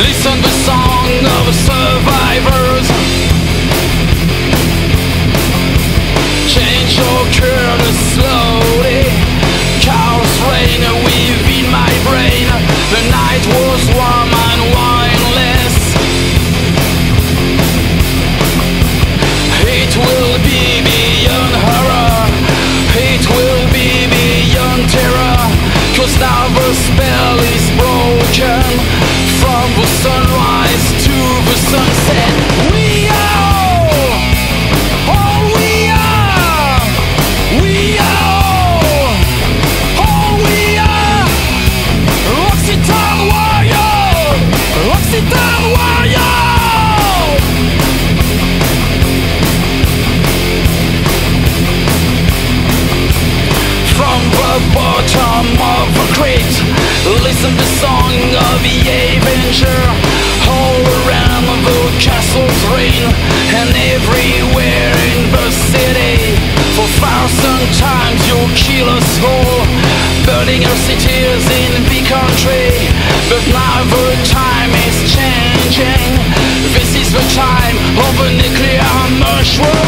Listen the song of survivors. Change your curve slowly. Caus reign within my brain. The night was warm and windless. It will be beyond horror. It will be beyond terror. Cause now the spell is broken. From the sunrise to the sunset, we are all we are. We are all we are. Occitan warrior, Occitan warrior. From the bottom of the crypt, listen the song of the avenger. All around the castle's reign, and everywhere in the city. For 1,000 times you'll kill us all, burning our cities in the country. But now the time is changing. This is the time of a nuclear mushroom.